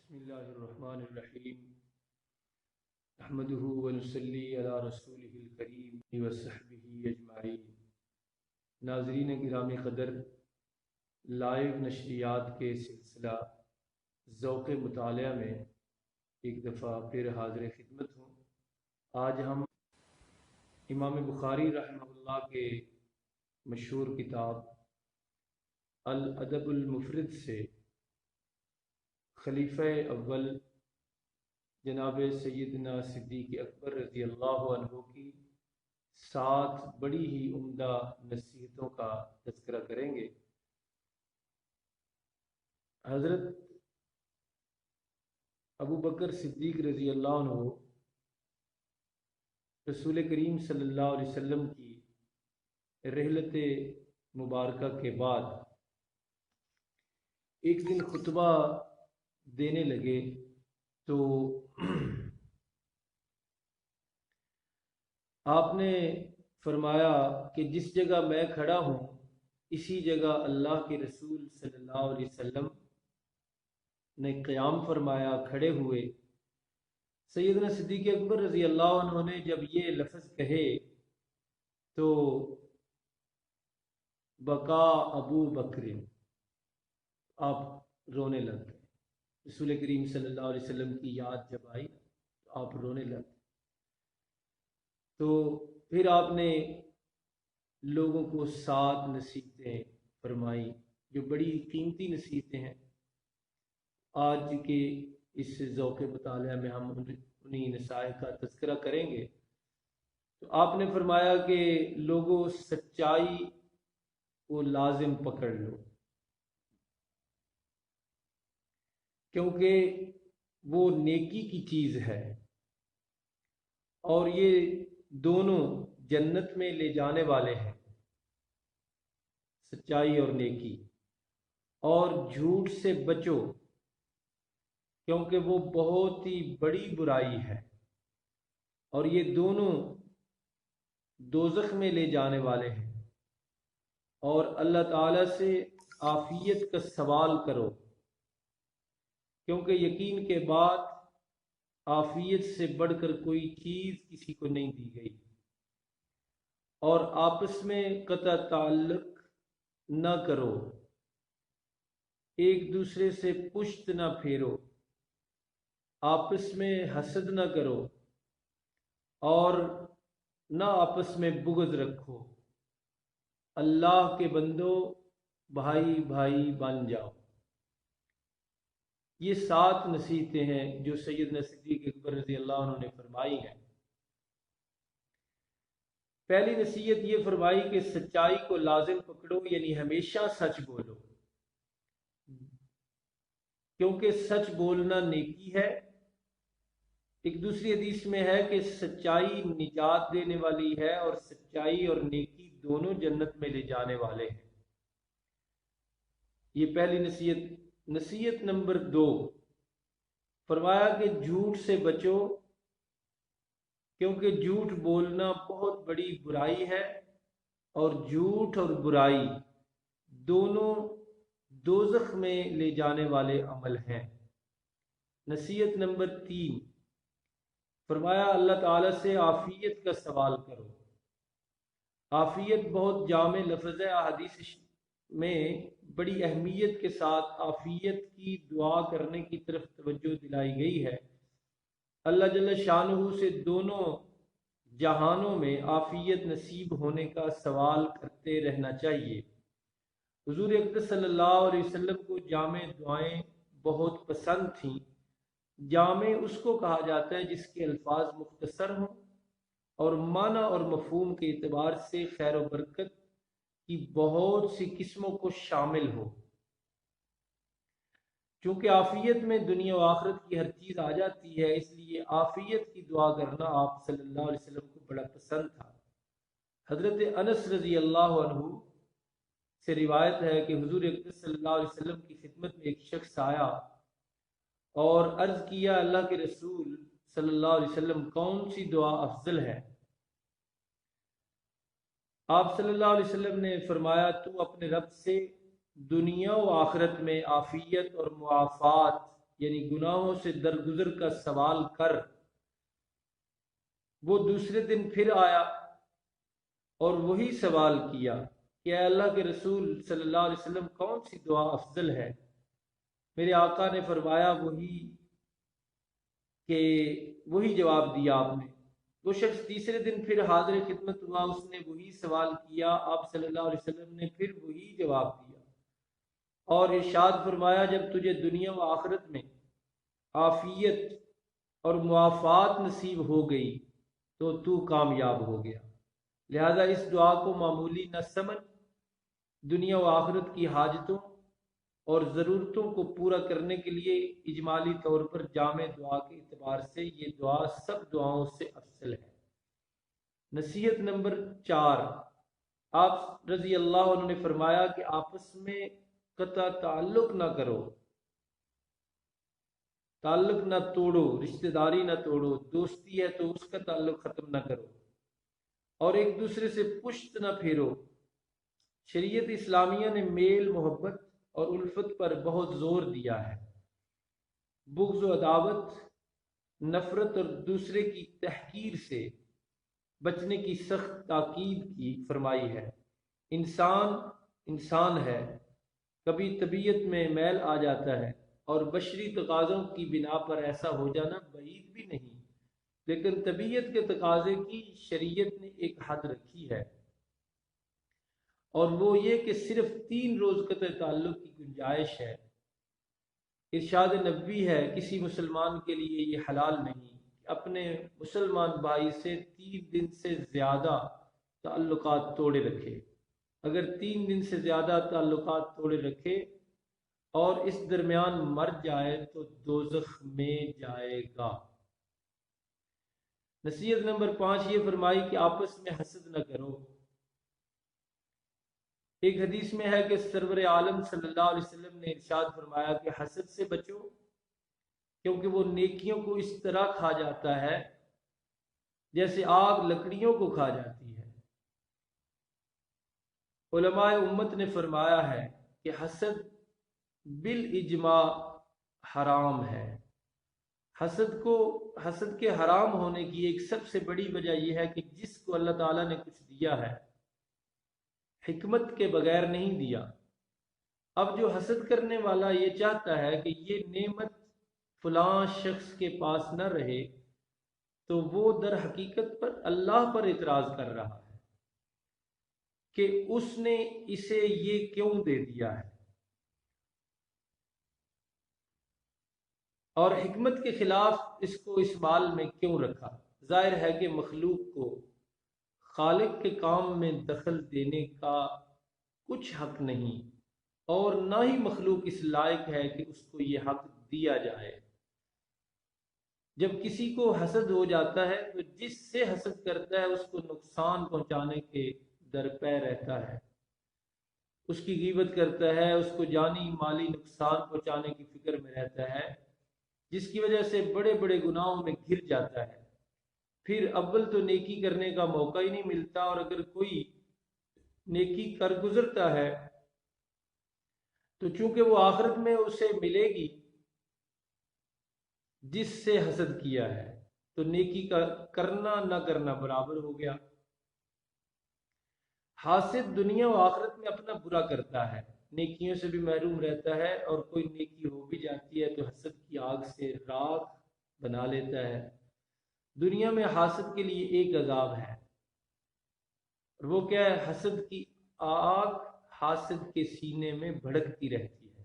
بسم اللہ الرحمن الرحیم نحمده ونصلی علی رسولہ الکریم وصحبہ اجمعین۔ ناظرین گرامی قدر، لائیو نشریات کے سلسلہ ذوق مطالعہ میں ایک دفعہ پھر حاضر خدمت ہوں۔ آج ہم امام بخاری رحمہ اللہ کے مشہور کتاب الادب المفرد سے خلیفہ اول جناب سیدنا صدیق اکبر رضی اللہ عنہ کی 7 بڑی ہی عمدہ نصیحتوں کا تذکرہ کریں گے۔ حضرت ابو بکر صدیق رضی اللہ عنہ رسول کریم صلی اللہ علیہ وسلم کی رحلت مبارکہ کے بعد ایک دن خطبہ دینے لگے تو آپ نے فرمایا کہ جس جگہ میں کھڑا ہوں اسی جگہ اللہ کے رسول صلی اللہ علیہ وسلم نے قیام فرمایا، کھڑے ہوئے۔ سیدنا صدیق اکبر رضی اللہ عنہ نے جب یہ لفظ کہے تو بقا ابو بکر، آپ رونے لگ گئے۔ رسول کریم صلی اللہ علیہ وسلم کی یاد جب آئی تو آپ رونے لگ گئے۔ تو پھر آپ نے لوگوں کو 7 نصیحتیں فرمائی جو بڑی قیمتی نصیحتیں ہیں۔ آج کے اس ذوق مطالعہ میں ہم انہی نصائح کا تذکرہ کریں گے۔ تو آپ نے فرمایا کہ لوگوں سچائی کو لازم پکڑ لو، کیونکہ وہ نیکی کی چیز ہے اور یہ دونوں جنت میں لے جانے والے ہیں، سچائی اور نیکی۔ اور جھوٹ سے بچو کیونکہ وہ بہت ہی بڑی برائی ہے اور یہ دونوں دوزخ میں لے جانے والے ہیں۔ اور اللہ تعالیٰ سے عافیت کا سوال کرو، کیونکہ یقین کے بعد عافیت سے بڑھ کر کوئی چیز کسی کو نہیں دی گئی۔ اور آپس میں قطع تعلق نہ کرو، ایک دوسرے سے پشت نہ پھیرو، آپس میں حسد نہ کرو اور نہ آپس میں بغض رکھو۔ اللہ کے بندو بھائی بھائی بن جاؤ۔ یہ 7 نصیحتیں ہیں جو سیدنا صدیق اکبر رضی اللہ عنہ نے فرمائی ہیں۔ پہلی نصیحت یہ فرمائی کہ سچائی کو لازم پکڑو، یعنی ہمیشہ سچ بولو، کیونکہ سچ بولنا نیکی ہے۔ ایک دوسری حدیث میں ہے کہ سچائی نجات دینے والی ہے اور سچائی اور نیکی دونوں جنت میں لے جانے والے ہیں۔ یہ پہلی نصیحت۔ نصیحت نمبر 2، فرمایا کہ جھوٹ سے بچو، کیونکہ جھوٹ بولنا بہت بڑی برائی ہے اور جھوٹ اور برائی دونوں دوزخ میں لے جانے والے عمل ہیں۔ نصیحت نمبر 3، فرمایا اللہ تعالیٰ سے عافیت کا سوال کرو۔ عافیت بہت جامع لفظ ہے، حدیث میں بڑی اہمیت کے ساتھ عافیت کی دعا کرنے کی طرف توجہ دلائی گئی ہے۔ اللہ جل شانہ سے دونوں جہانوں میں عافیت نصیب ہونے کا سوال کرتے رہنا چاہیے۔ حضور اقدس صلی اللہ علیہ وسلم کو جامع دعائیں بہت پسند تھیں۔ جامع اس کو کہا جاتا ہے جس کے الفاظ مختصر ہوں اور معنی اور مفہوم کے اعتبار سے خیر و برکت کی بہت سی قسموں کو شامل ہو۔ چونکہ عافیت میں دنیا و آخرت کی ہر چیز آ جاتی ہے، اس لیے عافیت کی دعا کرنا آپ صلی اللہ علیہ وسلم کو بڑا پسند تھا۔ حضرت انس رضی اللہ عنہ سے روایت ہے کہ حضور اقدس صلی اللہ علیہ وسلم کی خدمت میں ایک شخص آیا اور عرض کیا، اللہ کے رسول صلی اللہ علیہ وسلم کون سی دعا افضل ہے؟ آپ صلی اللہ علیہ وسلم نے فرمایا، تو اپنے رب سے دنیا و آخرت میں عافیت اور معافات یعنی گناہوں سے درگزر کا سوال کر۔ وہ دوسرے دن پھر آیا اور وہی سوال کیا کہ اے اللہ کے رسول صلی اللہ علیہ وسلم، کون سی دعا افضل ہے؟ میرے آقا نے فرمایا وہی جواب دیا آپ نے۔ وہ شخص تیسرے دن پھر حاضر خدمت ہوا، اس نے وہی سوال کیا، آپ صلی اللہ علیہ وسلم نے پھر وہی جواب دیا اور ارشاد فرمایا جب تجھے دنیا و آخرت میں عافیت اور معافات نصیب ہو گئی تو کامیاب ہو گیا۔ لہذا اس دعا کو معمولی نہ سمجھ، دنیا و آخرت کی حاجتوں اور ضرورتوں کو پورا کرنے کے لیے اجمالی طور پر جامع دعا کے اعتبار سے یہ دعا سب دعاؤں سے افضل ہے۔ نصیحت نمبر 4، آپ رضی اللہ عنہ نے فرمایا کہ آپس میں قطع تعلق نہ کرو، تعلق نہ توڑو، رشتہ داری نہ توڑو، دوستی ہے تو اس کا تعلق ختم نہ کرو اور ایک دوسرے سے پشت نہ پھیرو۔ شریعت اسلامیہ نے میل، محبت اور الفت پر بہت زور دیا ہے، بغض و عداوت، نفرت اور دوسرے کی تحقیر سے بچنے کی سخت تاکید کی فرمائی ہے۔ انسان ہے، کبھی طبیعت میں میل آ جاتا ہے اور بشری تقاضوں کی بنا پر ایسا ہو جانا بعید بھی نہیں، لیکن طبیعت کے تقاضے کی شریعت نے ایک حد رکھی ہے اور وہ یہ کہ صرف 3 روز قطع تعلق کی گنجائش ہے۔ ارشاد نبوی ہے کسی مسلمان کے لیے یہ حلال نہیں کہ اپنے مسلمان بھائی سے 3 دن سے زیادہ تعلقات توڑے رکھے۔ اگر 3 دن سے زیادہ تعلقات توڑے رکھے اور اس درمیان مر جائے تو دوزخ میں جائے گا۔ نصیحت نمبر 5 یہ فرمائی کہ آپس میں حسد نہ کرو۔ ایک حدیث میں ہے کہ سرور عالم صلی اللہ علیہ وسلم نے ارشاد فرمایا کہ حسد سے بچو، کیونکہ وہ نیکیوں کو اس طرح کھا جاتا ہے جیسے آگ لکڑیوں کو کھا جاتی ہے۔ علماء امت نے فرمایا ہے کہ حسد بالاجماع حرام ہے۔ حسد کے حرام ہونے کی ایک سب سے بڑی وجہ یہ ہے کہ جس کو اللہ تعالیٰ نے کچھ دیا ہے حکمت کے بغیر نہیں دیا۔ اب جو حسد کرنے والا یہ چاہتا ہے کہ یہ نعمت فلاں شخص کے پاس نہ رہے تو وہ در حقیقت پر اللہ پر اعتراض کر رہا ہے کہ اس نے اسے یہ کیوں دے دیا ہے، اور حکمت کے خلاف اس کو اس مال میں کیوں رکھا۔ ظاہر ہے کہ مخلوق کو خالق کے کام میں دخل دینے کا کچھ حق نہیں، اور نہ ہی مخلوق اس لائق ہے کہ اس کو یہ حق دیا جائے۔ جب کسی کو حسد ہو جاتا ہے تو جس سے حسد کرتا ہے اس کو نقصان پہنچانے کے درپے رہتا ہے، اس کی غیبت کرتا ہے، اس کو جانی مالی نقصان پہنچانے کی فکر میں رہتا ہے، جس کی وجہ سے بڑے بڑے گناہوں میں گر جاتا ہے۔ پھر اول تو نیکی کرنے کا موقع ہی نہیں ملتا، اور اگر کوئی نیکی کر گزرتا ہے تو چونکہ وہ آخرت میں اسے ملے گی جس سے حسد کیا ہے، تو نیکی کا کرنا نہ کرنا برابر ہو گیا۔ حاسد دنیا و آخرت میں اپنا برا کرتا ہے، نیکیوں سے بھی محروم رہتا ہے، اور کوئی نیکی ہو بھی جاتی ہے تو حسد کی آگ سے راکھ بنا لیتا ہے۔ دنیا میں حاسد کے لیے ایک عذاب ہے، اور وہ کیا ہے؟ حسد کی آگ حاسد کے سینے میں بھڑکتی رہتی ہے،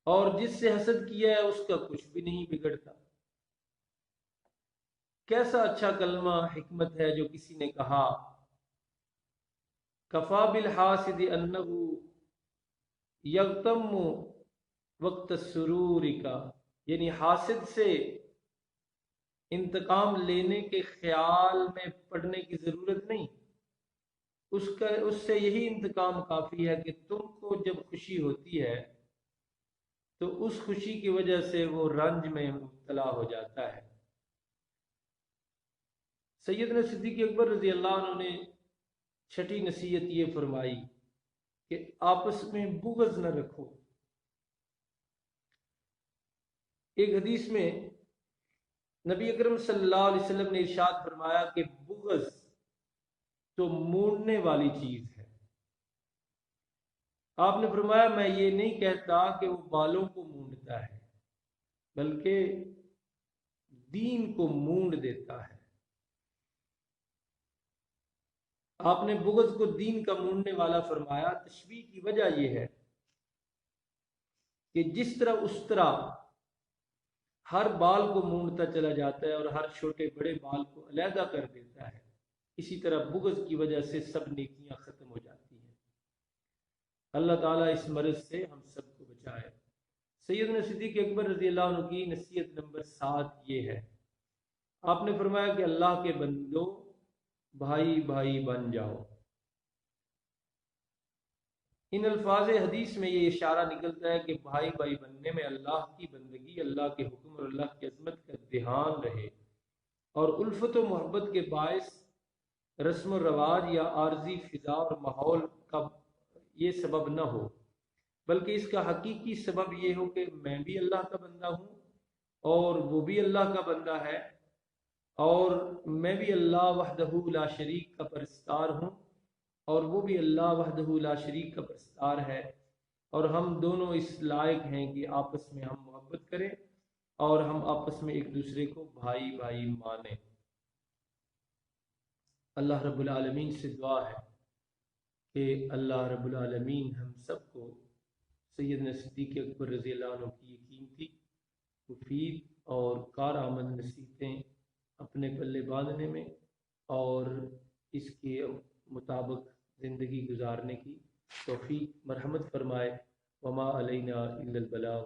اور جس سے حسد کیا ہے اس کا کچھ بھی نہیں بگڑتا۔ کیسا اچھا کلمہ حکمت ہے جو کسی نے کہا، کفا بالحاسد انہ یغتم وقت السرور کا، یعنی حاسد سے انتقام لینے کے خیال میں پڑنے کی ضرورت نہیں، اس سے یہی انتقام کافی ہے کہ تم کو جب خوشی ہوتی ہے تو اس خوشی کی وجہ سے وہ رنج میں مبتلا ہو جاتا ہے۔ سیدنا صدیق اکبر رضی اللہ عنہ نے 6ٹھی نصیحت یہ فرمائی کہ آپس میں بغض نہ رکھو، ایک حدیث میں نبی اکرم صلی اللہ علیہ وسلم نے ارشاد فرمایا کہ بغض تو مونڈنے والی چیز ہے۔ آپ نے فرمایا میں یہ نہیں کہتا کہ وہ بالوں کو مونڈتا ہے، بلکہ دین کو مونڈ دیتا ہے۔ آپ نے بغض کو دین کا مونڈنے والا فرمایا۔ تشبیہ کی وجہ یہ ہے کہ جس طرح اس طرح ہر بال کو مونڈتا چلا جاتا ہے اور ہر چھوٹے بڑے بال کو علیحدہ کر دیتا ہے، اسی طرح بغض کی وجہ سے سب نیکیاں ختم ہو جاتی ہیں۔ اللہ تعالیٰ اس مرض سے ہم سب کو بچائے۔ سیدنا صدیق اکبر رضی اللہ عنہ کی نصیحت نمبر 7 یہ ہے، آپ نے فرمایا کہ اللہ کے بندو بھائی بھائی بن جاؤ۔ ان الفاظ حدیث میں یہ اشارہ نکلتا ہے کہ بھائی بھائی بننے میں اللہ کی بندگی، اللہ کے حکم اور اللہ کی عظمت کا دھیان رہے، اور الفت و محبت کے باعث رسم و رواج یا عارضی فضا اور ماحول کا یہ سبب نہ ہو، بلکہ اس کا حقیقی سبب یہ ہو کہ میں بھی اللہ کا بندہ ہوں اور وہ بھی اللہ کا بندہ ہے، اور میں بھی اللہ وحدہ لا شریک کا پرستار ہوں اور وہ بھی اللہ وحدہ لا شریک کا پرستار ہے، اور ہم دونوں اس لائق ہیں کہ آپس میں ہم محبت کریں اور ہم آپس میں ایک دوسرے کو بھائی بھائی مانیں۔ اللہ رب العالمین سے دعا ہے کہ اللہ رب العالمین ہم سب کو سیدنا صدیق اکبر رضی اللہ عنہ کی یہ قیمتی، مفید اور کارآمد نصیحتیں اپنے پلے باندھنے میں اور اس کے مطابق زندگی گزارنے کی توفیق مرحمت فرمائے۔ وما علینا الا البلاغ۔